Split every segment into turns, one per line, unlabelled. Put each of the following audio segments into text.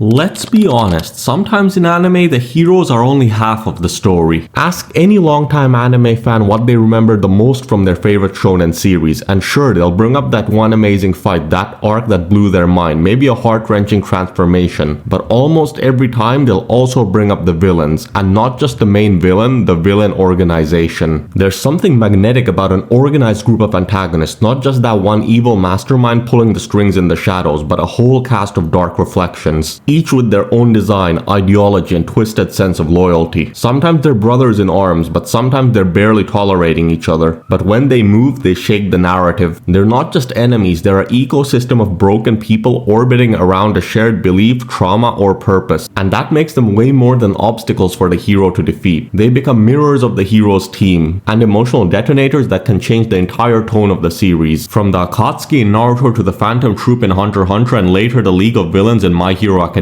Let's be honest, sometimes in anime the heroes are only half of the story. Ask any longtime anime fan what they remember the most from their favorite shonen series, and sure, they'll bring up that one amazing fight, that arc that blew their mind, maybe a heart-wrenching transformation, but almost every time they'll also bring up the villains, and not just the main villain, the villain organization. There's something magnetic about an organized group of antagonists, not just that one evil mastermind pulling the strings in the shadows, but a whole cast of dark reflections. Each with their own design, ideology, and twisted sense of loyalty. Sometimes they're brothers in arms, but sometimes they're barely tolerating each other. But when they move, they shake the narrative. They're not just enemies, they're an ecosystem of broken people orbiting around a shared belief, trauma, or purpose. And that makes them way more than obstacles for the hero to defeat. They become mirrors of the hero's team, and emotional detonators that can change the entire tone of the series. From the Akatsuki in Naruto to the Phantom Troupe in Hunter x Hunter and later the League of Villains in My Hero Academia,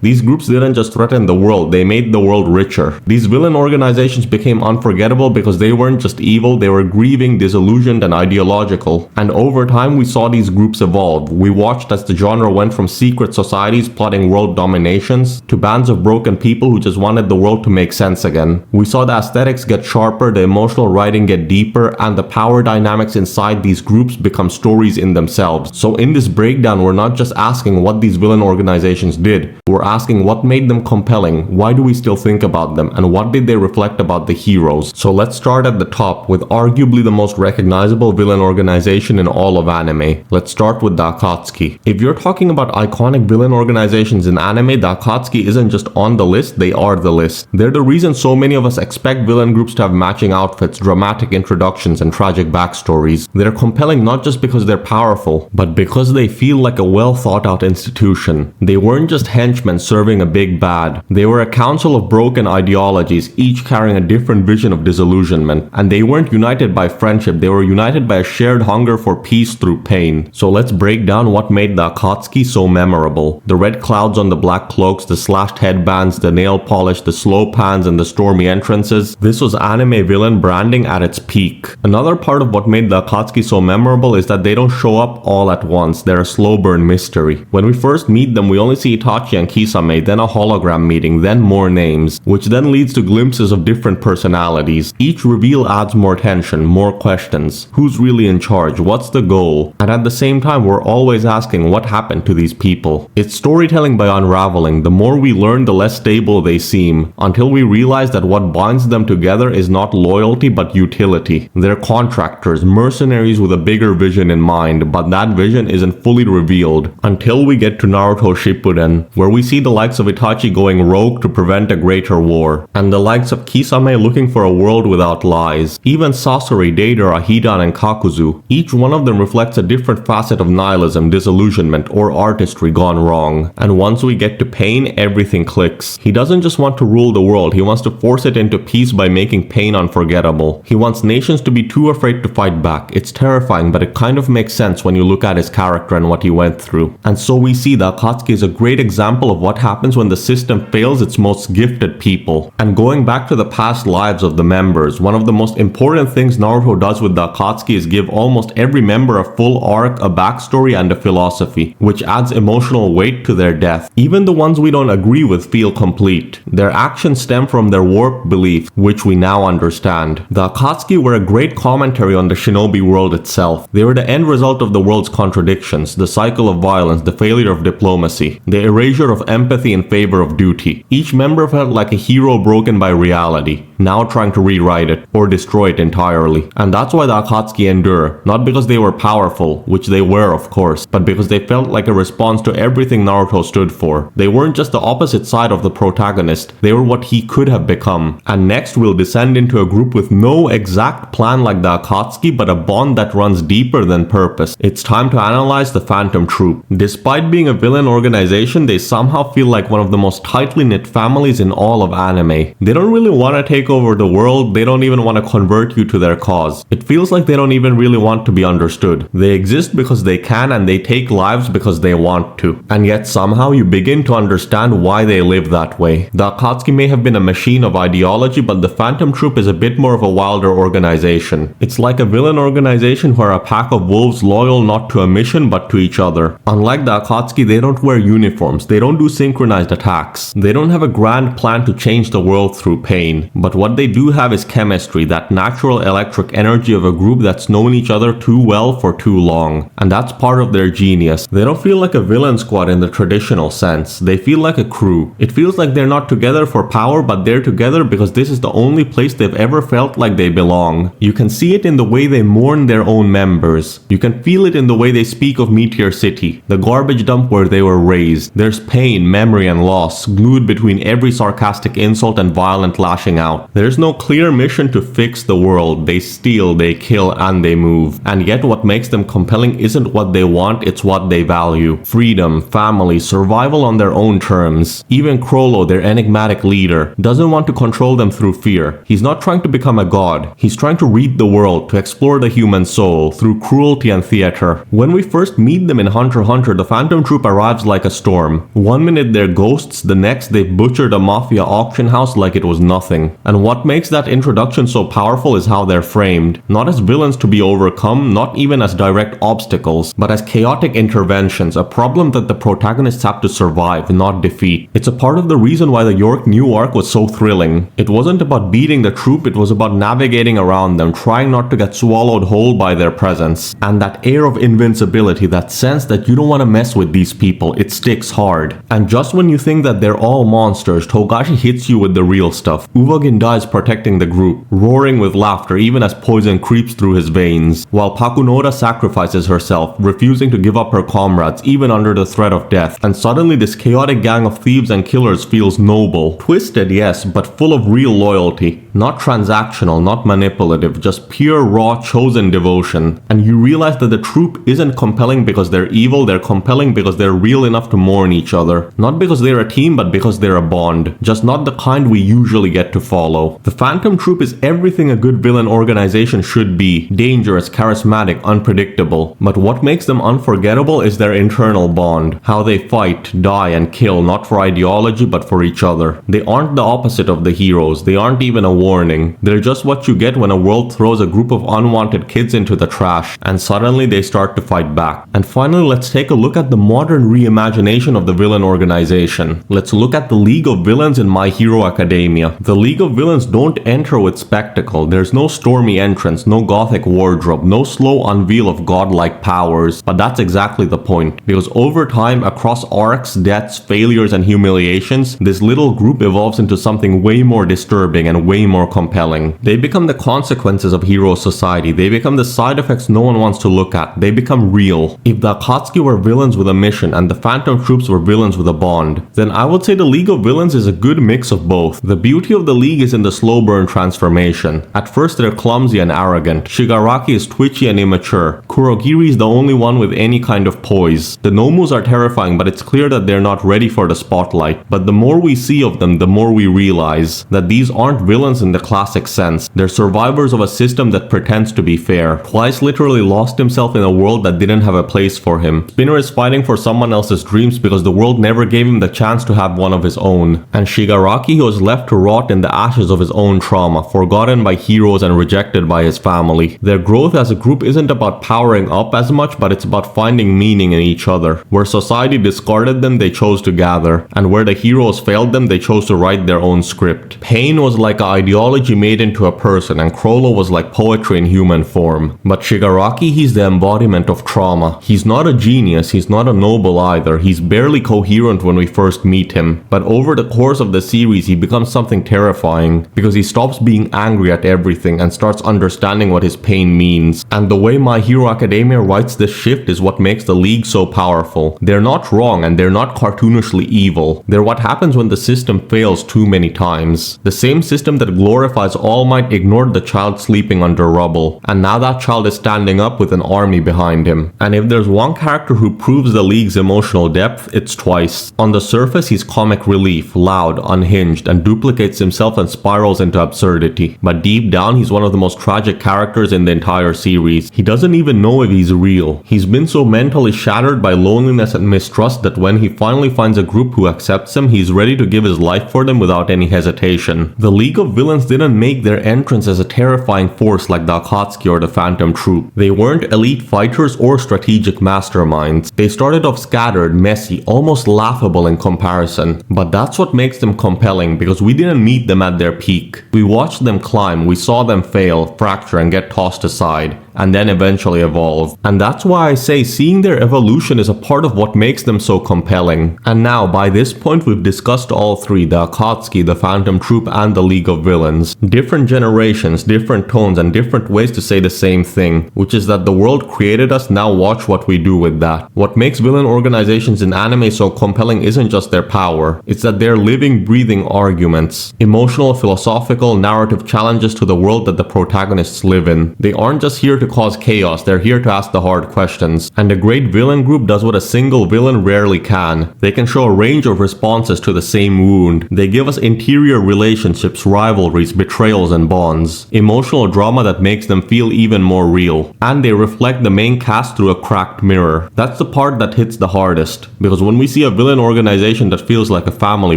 these groups didn't just threaten the world, they made the world richer. These villain organizations became unforgettable because they weren't just evil, they were grieving, disillusioned, and ideological. And over time we saw these groups evolve. We watched as the genre went from secret societies plotting world dominations to bands of broken people who just wanted the world to make sense again. We saw the aesthetics get sharper, the emotional writing get deeper, and the power dynamics inside these groups become stories in themselves. So in this breakdown, we're not just asking what these villain organizations did, we're asking what made them compelling, why do we still think about them, and what did they reflect about the heroes. So let's start at the top with arguably the most recognizable villain organization in all of anime. Let's start with the Akatsuki. If you're talking about iconic villain organizations in anime, the Akatsuki isn't just on the list, they are the list. They're the reason so many of us expect villain groups to have matching outfits, dramatic introductions, and tragic backstories. They're compelling not just because they're powerful, but because they feel like a well thought out institution. They weren't just henchmen serving a big bad. They were a council of broken ideologies, each carrying a different vision of disillusionment. And they weren't united by friendship, they were united by a shared hunger for peace through pain. So let's break down what made the Akatsuki so memorable. The red clouds on the black cloaks, the slashed headbands, the nail polish, the slow pans, and the stormy entrances. This was anime villain branding at its peak. Another part of what made the Akatsuki so memorable is that they don't show up all at once. They're a slow burn mystery. When we first meet them, we only see Itachi and Kisame, then a hologram meeting, then more names, which then leads to glimpses of different personalities. Each reveal adds more tension, more questions. Who's really in charge? What's the goal? And at the same time, we're always asking what happened to these people. It's storytelling by unraveling. The more we learn, the less stable they seem, until we realize that what binds them together is not loyalty but utility. They're contractors, mercenaries with a bigger vision in mind, but that vision isn't fully revealed until we get to Naruto Shippuden, where we see the likes of Itachi going rogue to prevent a greater war, and the likes of Kisame looking for a world without lies. Even Sasori, Deidara, Hidan, and Kakuzu, each one of them reflects a different facet of nihilism, disillusionment, or artistry gone wrong. And once we get to Pain, everything clicks. He doesn't just want to rule the world, he wants to force it into peace by making pain unforgettable. He wants nations to be too afraid to fight back. It's terrifying, but it kind of makes sense when you look at his character and what he went through. And so we see that Akatsuki is a great example of what happens when the system fails its most gifted people. And going back to the past lives of the members, one of the most important things Naruto does with the Akatsuki is give almost every member a full arc, a backstory, and a philosophy, which adds emotional weight to their death. Even the ones we don't agree with feel complete. Their actions stem from their warped belief, which we now understand. The Akatsuki were a great commentary on the shinobi world itself. They were the end result of the world's contradictions, the cycle of violence, the failure of diplomacy, the erasure of empathy in favor of duty. Each member felt like a hero broken by reality, now trying to rewrite it or destroy it entirely. And that's why the Akatsuki endure, not because they were powerful, which they were of course, but because they felt like a response to everything Naruto stood for. They weren't just the opposite side of the protagonist, they were what he could have become. And next we'll descend into a group with no exact plan like the Akatsuki, but a bond that runs deeper than purpose. It's time to analyze the Phantom Troupe. Despite being a villain organization, they somehow feel like one of the most tightly knit families in all of anime. They don't really want to take over the world, they don't even want to convert you to their cause. It feels like they don't even really want to be understood. They exist because they can, and they take lives because they want to. And yet somehow you begin to understand why they live that way. The Akatsuki may have been a machine of ideology, but the Phantom Troupe is a bit more of a wilder organization. It's like a villain organization who are a pack of wolves loyal not to a mission but to each other. Unlike the Akatsuki, they don't wear uniforms, they don't don't do synchronized attacks. They don't have a grand plan to change the world through pain. But what they do have is chemistry, that natural electric energy of a group that's known each other too well for too long. And that's part of their genius. They don't feel like a villain squad in the traditional sense. They feel like a crew. It feels like they're not together for power, but they're together because this is the only place they've ever felt like they belong. You can see it in the way they mourn their own members. You can feel it in the way they speak of Meteor City, the garbage dump where they were raised. There's pain, memory, and loss glued between every sarcastic insult and violent lashing out. There's no clear mission to fix the world. They steal, they kill, and they move. And yet what makes them compelling isn't what they want, it's what they value. Freedom, family, survival on their own terms. Even Crollo, their enigmatic leader, doesn't want to control them through fear. He's not trying to become a god. He's trying to read the world, to explore the human soul, through cruelty and theater. When we first meet them in Hunter x Hunter, the Phantom Troupe arrives like a storm. One minute they're ghosts, the next they butchered a mafia auction house like it was nothing. And what makes that introduction so powerful is how they're framed. Not as villains to be overcome, not even as direct obstacles, but as chaotic interventions, a problem that the protagonists have to survive, not defeat. It's a part of the reason why the York New arc was so thrilling. It wasn't about beating the troupe, it was about navigating around them, trying not to get swallowed whole by their presence. And that air of invincibility, that sense that you don't want to mess with these people, it sticks hard. And just when you think that they're all monsters, Togashi hits you with the real stuff. Uvagin dies protecting the group, roaring with laughter even as poison creeps through his veins, while Pakunoda sacrifices herself, refusing to give up her comrades even under the threat of death. And suddenly this chaotic gang of thieves and killers feels noble. Twisted, yes, but full of real loyalty. Not transactional, not manipulative, just pure, raw, chosen devotion. And you realize that the troupe isn't compelling because they're evil, they're compelling because they're real enough to mourn each other. Not because they're a team, but because they're a bond. Just not the kind we usually get to follow. The Phantom Troupe is everything a good villain organization should be. Dangerous, charismatic, unpredictable. But what makes them unforgettable is their internal bond. How they fight, die, and kill, not for ideology, but for each other. They aren't the opposite of the heroes. They aren't even a warning. They're just what you get when a world throws a group of unwanted kids into the trash, and suddenly they start to fight back. And finally, let's take a look at the modern reimagination of the villain organization. Let's look at the League of Villains in My Hero Academia. The League of Villains don't enter with spectacle. There's no stormy entrance, no gothic wardrobe, no slow unveil of godlike powers. But that's exactly the point. Because over time, across arcs, deaths, failures, and humiliations, this little group evolves into something way more disturbing and way more compelling. They become the consequences of hero society. They become the side effects no one wants to look at. They become real. If the Akatsuki were villains with a mission and the Phantom Troops were villains with a bond, then I would say the League of Villains is a good mix of both. The beauty of the League is in the slow burn transformation. At first they're clumsy and arrogant. Shigaraki is twitchy and immature. Kurogiri is the only one with any kind of poise. The Nomus are terrifying, but it's clear that they're not ready for the spotlight. But the more we see of them, the more we realize that these aren't villains in the classic sense. They're survivors of a system that pretends to be fair. Twice literally lost himself in a world that didn't have a place for him. Spinner is fighting for someone else's dreams because the world never gave him the chance to have one of his own. And Shigaraki was left to rot in the ashes of his own trauma, forgotten by heroes and rejected by his family. Their growth as a group isn't about powering up as much, but it's about finding meaning in each other. Where society discarded them, they chose to gather. And where the heroes failed them, they chose to write their own script. Pain was like an ideology made into a person, and Crollo was like poetry in human form. But Shigaraki, he's the embodiment of trauma. He's not a genius, he's not a noble either. He's barely coherent when we first meet him. But over the course of the series, he becomes something terrifying because he stops being angry at everything and starts understanding what his pain means. And the way My Hero Academia writes this shift is what makes the League so powerful. They're not wrong and they're not cartoonishly evil. They're what happens when the system fails too many times. The same system that glorifies All Might ignored the child sleeping under rubble, and now that child is standing up with an army behind him. And if there's one character who proves the League's emotional depth, it's Twice. On the surface, he's comic relief, loud, unhinged, and duplicates himself and spirals into absurdity. But deep down, he's one of the most tragic characters in the entire series. He doesn't even know if he's real. He's been so mentally shattered by loneliness and mistrust that when he finally finds a group who accepts him, he's ready to give his life for them without any hesitation. The League of Villains villains didn't make their entrance as a terrifying force like the Akatsuki or the Phantom Troupe. They weren't elite fighters or strategic masterminds. They started off scattered, messy, almost laughable in comparison. But that's what makes them compelling, because we didn't meet them at their peak. We watched them climb, we saw them fail, fracture, and get tossed aside, and then eventually evolve. And that's why I say seeing their evolution is a part of what makes them so compelling. And now, by this point, we've discussed all three, the Akatsuki, the Phantom Troupe, and the League of Villains. Different generations, different tones, and different ways to say the same thing, which is that the world created us, now watch what we do with that. What makes villain organizations in anime so compelling isn't just their power, it's that they're living, breathing arguments. Emotional, philosophical, narrative challenges to the world that the protagonists live in. They aren't just here to cause chaos, they're here to ask the hard questions. And a great villain group does what a single villain rarely can. They can show a range of responses to the same wound. They give us interior relationships, rivalries, betrayals, and bonds. Emotional drama that makes them feel even more real. And they reflect the main cast through a cracked mirror. That's the part that hits the hardest. Because when we see a villain organization that feels like a family,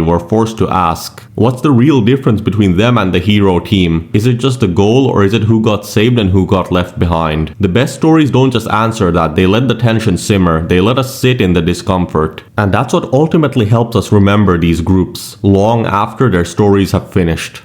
we're forced to ask, what's the real difference between them and the hero team? Is it just the goal, or is it who got saved and who got left behind? The best stories don't just answer that, they let the tension simmer, they let us sit in the discomfort. And that's what ultimately helps us remember these groups, long after their stories have finished.